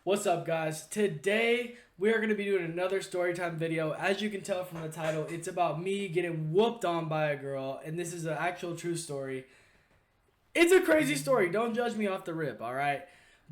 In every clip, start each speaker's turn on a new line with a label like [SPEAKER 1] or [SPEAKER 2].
[SPEAKER 1] What's up, guys? Today we are going to be doing another storytime video. As you can tell from the title, it's about me getting whooped on by a girl, and this is an actual true story. It's a crazy story. Don't judge me off the rip, alright?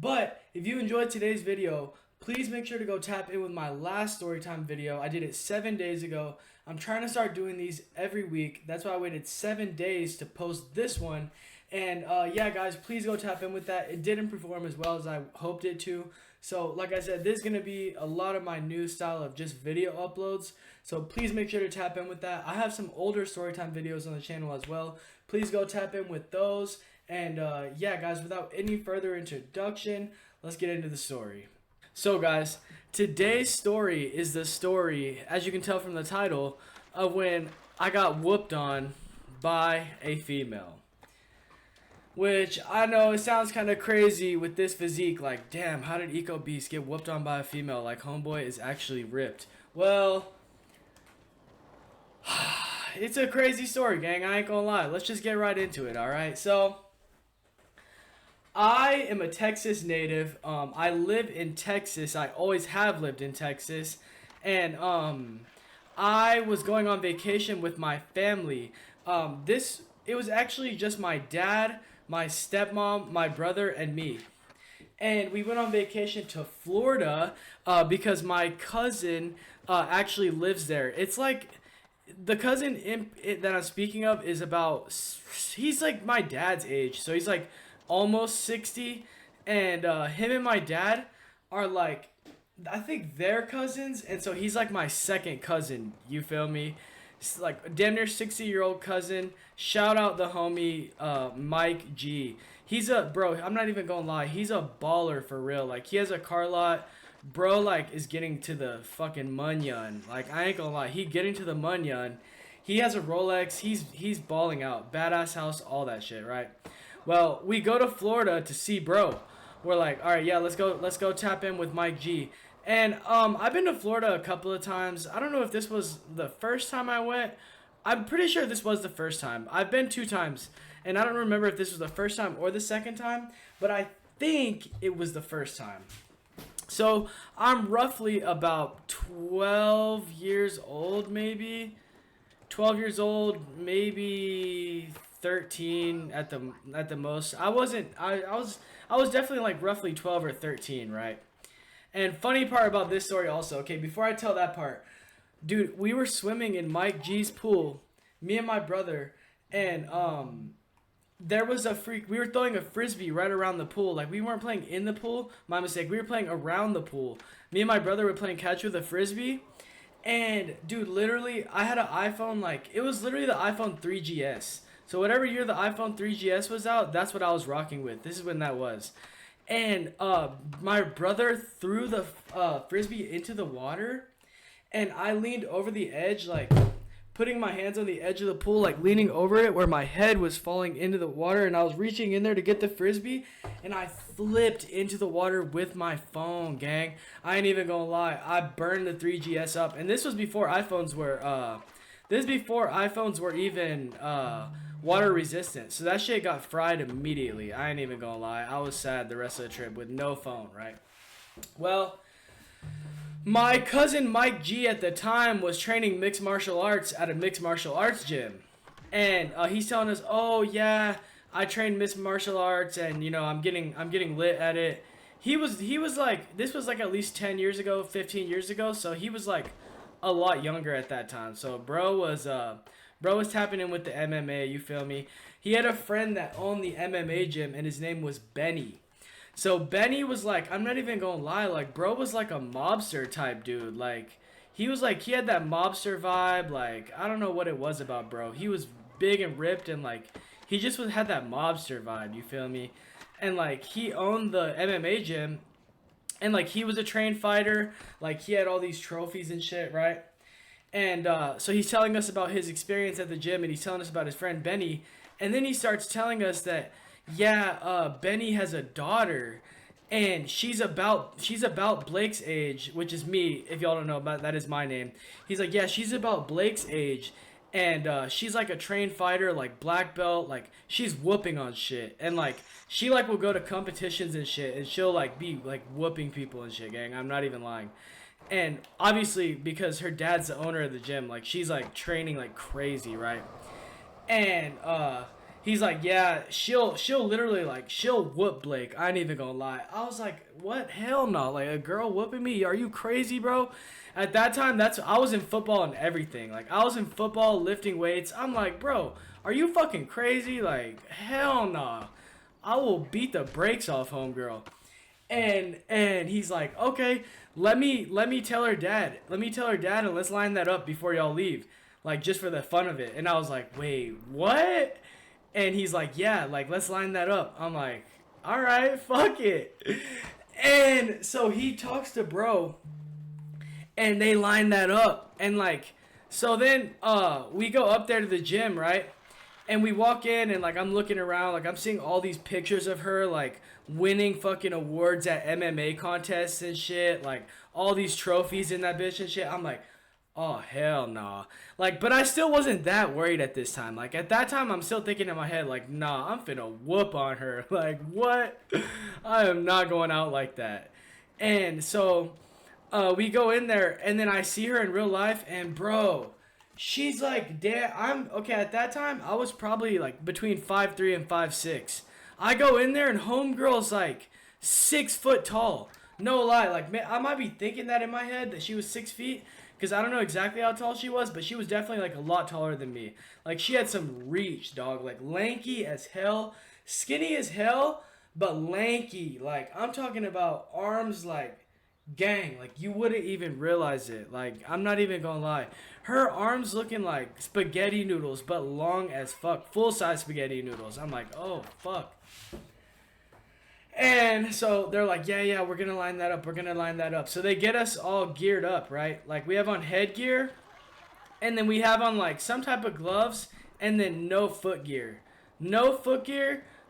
[SPEAKER 1] But if you enjoyed today's video, please make sure to go tap in with my last storytime video. I did it 7 days ago. I'm trying to start doing these every week. That's why I waited 7 days to post this one. And yeah, guys, please go tap in with that. It didn't perform as well as I hoped it to. So like I said, this is going to be a lot of my new style of just video uploads. So please make sure to tap in with that. I have some older storytime videos on the channel as well. Please go tap in with those. And yeah, guys, without any further introduction, let's get into the story. So guys, today's story is the story, as you can tell from the title, of when I got whooped on by a female. Which, I know, it sounds kind of crazy with this physique. Like, damn, how did 𝐂𝐑𝐄𝐃 get whooped on by a female? Like, homeboy is actually ripped. Well, it's a crazy story, gang. I ain't gonna lie. Let's just get right into it, alright? So, I am a Texas native. I live in Texas. I always have lived in Texas. And, I was going on vacation with my family. It was actually just my dad, my stepmom, my brother, and me. And we went on vacation to Florida because my cousin actually lives there. It's like the cousin that I'm speaking of is he's like my dad's age. So he's like almost 60. And him and my dad are like, I think they're cousins. And so he's like my second cousin. You feel me? It's like damn near 60-year-old cousin. Shout out the homie Mike G. He's bro, I'm not even gonna lie, he's a baller for real. Like, he has a car lot. Bro, like, is getting to the fucking munyon. Like, I ain't gonna lie, he getting to the munyon. He has a Rolex. He's balling out. Badass house, all that shit, right? Well, we go to Florida to see bro. We're like, all right, yeah, let's go tap in with Mike G. And I've been to Florida a couple of times. I don't know if this was the first time I went. I'm pretty sure this was the first time. I've been 2 times, and I don't remember if this was the first time or the second time, but I think it was the first time. So I'm roughly about 12 years old, maybe 12 years old, maybe 13 at the most. I was definitely like roughly 12 or 13, right? And funny part about this story also, okay, before I tell that part, dude, we were swimming in Mike G's pool, me and my brother, and there was we were throwing a frisbee right around the pool. Like, we weren't playing in the pool, my mistake, we were playing around the pool. Me and my brother were playing catch with a frisbee, and dude, literally, I had an iPhone, like, it was literally the iPhone 3GS. So whatever year the iPhone 3GS was out, that's what I was rocking with. This is when that was. And my brother threw the frisbee into the water, and I leaned over the edge, like putting my hands on the edge of the pool, like leaning over it where my head was falling into the water, and I was reaching in there to get the frisbee, and I flipped into the water with my phone, gang. I ain't even gonna lie, I burned the 3GS up. And this was before iPhones were even water resistant. So that shit got fried immediately. I ain't even gonna lie. I was sad the rest of the trip with no phone, right? Well, my cousin Mike G at the time was training mixed martial arts at a mixed martial arts gym. And he's telling us, oh yeah, I train mixed martial arts, and you know, I'm getting lit at it. He was like, this was like at least 10 years ago, 15 years ago, so he was like a lot younger at that time. So bro was tapping in with the MMA, you feel me? He had a friend that owned the MMA gym, and his name was Benny. So Benny was like, I'm not even gonna lie, like, bro was like a mobster type dude. Like, he had that mobster vibe. Like, I don't know what it was about bro. He was big and ripped, and like, he just had that mobster vibe, you feel me? And like, he owned the MMA gym, and like, he was a trained fighter. Like, he had all these trophies and shit, right? And so he's telling us about his experience at the gym, and he's telling us about his friend Benny. And then he starts telling us that, yeah, Benny has a daughter, and she's about Blake's age, which is me. If y'all don't know about that, is my name. He's like, yeah, she's about Blake's age, and she's like a trained fighter, like black belt, like she's whooping on shit, and like she like will go to competitions and shit, and she'll like be like whooping people and shit, gang. I'm not even lying. And obviously because her dad's the owner of the gym, like she's like training like crazy, right? And he's like, yeah, she'll literally like she'll whoop Blake. I ain't even gonna lie. I was like, what? Hell no! Like a girl whooping me? Are you crazy, bro? At that time, I was in football and everything. Like I was in football, lifting weights. I'm like, bro, are you fucking crazy? Like hell no! I will beat the brakes off homegirl. And he's like, okay, let me tell her dad. Let me tell her dad, and let's line that up before y'all leave, like just for the fun of it. And I was like, wait, what? And he's like, yeah, like let's line that up. I'm like, all right, fuck it. And so he talks to bro, and they line that up. And like, so then we go up there to the gym, right? And we walk in, and like I'm looking around, like I'm seeing all these pictures of her like winning fucking awards at MMA contests and shit, like all these trophies in that bitch and shit. I'm like, oh hell nah. Like, but I still wasn't that worried at this time. Like at that time I'm still thinking in my head like, nah, I'm finna whoop on her. Like what? I am not going out like that. And so we go in there, and then I see her in real life, and bro, she's like, damn, I'm okay. At that time I was probably like between 5'3" and 5'6". I go in there, and homegirl's like 6 foot tall. No lie, like man, I might be thinking that in my head that she was 6 feet, because I don't know exactly how tall she was, but she was definitely like a lot taller than me. Like she had some reach, dog. Like lanky as hell, skinny as hell, but lanky. Like I'm talking about arms like, gang, like you wouldn't even realize it. Like I'm not even gonna lie, her arms looking like spaghetti noodles, but long as fuck, full size spaghetti noodles. I'm like, oh fuck. And so they're like, yeah, we're gonna line that up, we're gonna line that up. So they get us all geared up, right? Like we have on headgear, and then we have on like some type of gloves, and then no foot gear,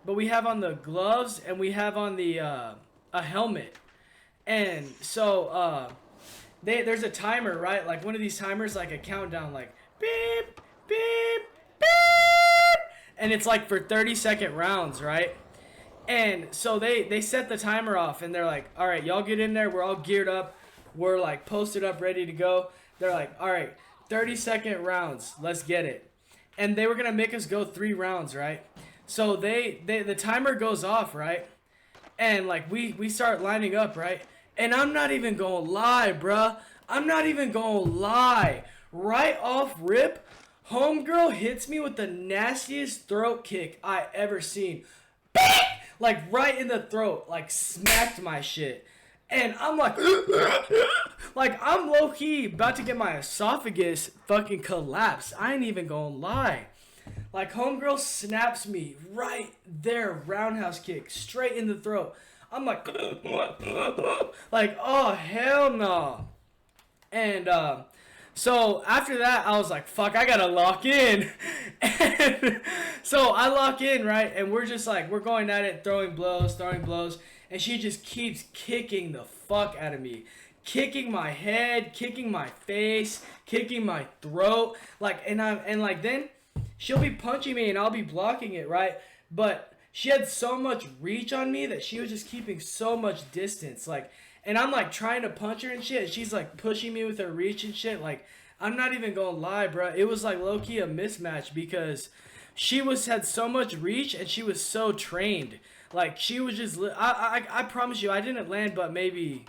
[SPEAKER 1] but we have on the gloves, and we have on the a helmet. And so there's a timer, right? Like one of these timers, like a countdown, like beep, beep, beep, and it's like for 30-second rounds, right? And so they set the timer off, and they're like, all right, y'all get in there. We're all geared up. We're like posted up, ready to go. They're like, all right, 30-second rounds. Let's get it. And they were going to make us go 3 rounds, right? So the timer goes off, right? And like we start lining up, right? And I'm not even going to lie, bruh. I'm not even going to lie. Right off rip, homegirl hits me with the nastiest throat kick I ever seen. Like right in the throat, like smacked my shit. And I'm like, like I'm low key about to get my esophagus fucking collapse. I ain't even gonna lie. Like homegirl snaps me right there, roundhouse kick, straight in the throat. I'm like, like, oh hell no. And so after that, I was like, fuck, I gotta lock in. And so I lock in, right? And we're just like, we're going at it, throwing blows. And she just keeps kicking the fuck out of me. Kicking my head, kicking my face, kicking my throat. Like, and like then she'll be punching me and I'll be blocking it, right? But she had so much reach on me that she was just keeping so much distance. Like, and I'm like trying to punch her and shit. And she's like pushing me with her reach and shit. Like, I'm not even gonna lie, bro. It was like low key a mismatch because she had so much reach and she was so trained. Like she was just. I promise you, I didn't land, but maybe.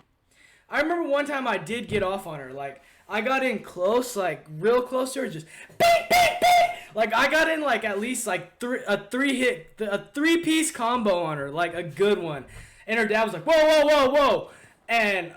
[SPEAKER 1] I remember one time I did get off on her. Like I got in close, like real close to her, just beep beep beep. Like I got in like at least like a 3-piece combo on her, like a good one. And her dad was like, whoa. And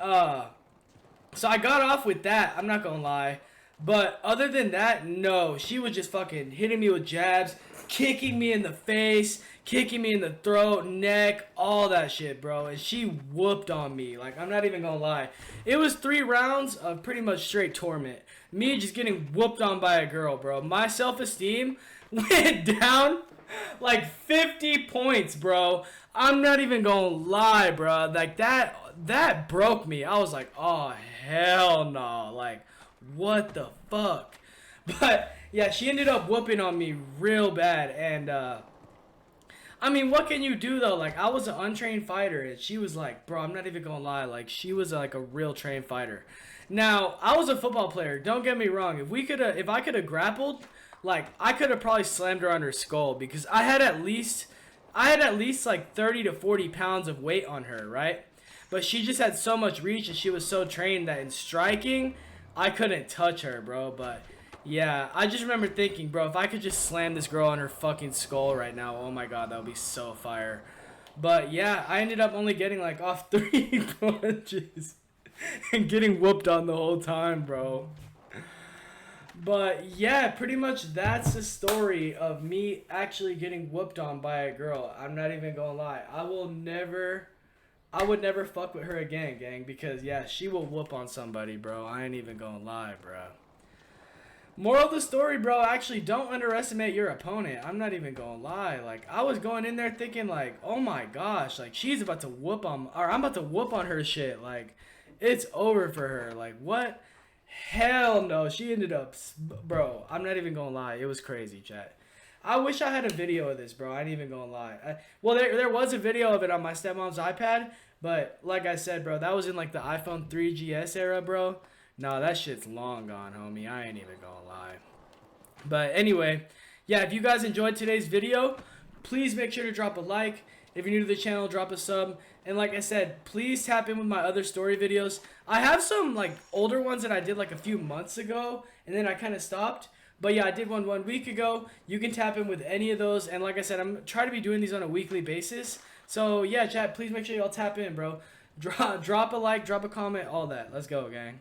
[SPEAKER 1] so I got off with that, I'm not gonna lie. But other than that, no. She was just fucking hitting me with jabs, kicking me in the face, kicking me in the throat, neck, all that shit, bro. And she whooped on me. Like, I'm not even gonna lie. It was 3 rounds of pretty much straight torment. Me just getting whooped on by a girl, bro. My self-esteem went down like 50 points, bro. I'm not even gonna lie, bro. Like, that broke me. I was like, oh, hell no. Like, what the fuck? But yeah, she ended up whooping on me real bad, and I mean, what can you do though? Like, I was an untrained fighter, and she was like, bro, I'm not even gonna lie, like, she was like a real trained fighter. Now, I was a football player. Don't get me wrong. If I could have grappled, like, I could have probably slammed her on her skull because I had at least like 30 to 40 pounds of weight on her, right? But she just had so much reach and she was so trained that in striking, I couldn't touch her, bro. But yeah, I just remember thinking, bro, if I could just slam this girl on her fucking skull right now, oh my god, that would be so fire. But yeah, I ended up only getting like off 3 punches and getting whooped on the whole time, bro. But yeah, pretty much that's the story of me actually getting whooped on by a girl. I'm not even gonna lie. I would never fuck with her again, gang, because yeah, she will whoop on somebody, bro. I ain't even gonna lie, bro. Moral of the story, bro, actually don't underestimate your opponent. I'm not even gonna lie. Like, I was going in there thinking like, oh my gosh, like she's about to whoop on, or I'm about to whoop on her shit. Like, it's over for her. Like, what? Hell no. She ended up, bro, I'm not even gonna lie. It was crazy, chat. I wish I had a video of this, bro. I ain't even gonna lie. Well, there was a video of it on my stepmom's iPad, but like I said, bro, that was in like the iPhone 3GS era, bro. No, that shit's long gone, homie. I ain't even gonna lie. But anyway, yeah, if you guys enjoyed today's video, please make sure to drop a like. If you're new to the channel, drop a sub. And like I said, please tap in with my other story videos. I have some like older ones that I did like a few months ago, and then I kind of stopped. But yeah, I did one 1 week ago. You can tap in with any of those. And like I said, I'm trying to be doing these on a weekly basis. So yeah, chat, please make sure y'all tap in, bro. Drop a like, drop a comment, all that. Let's go, gang.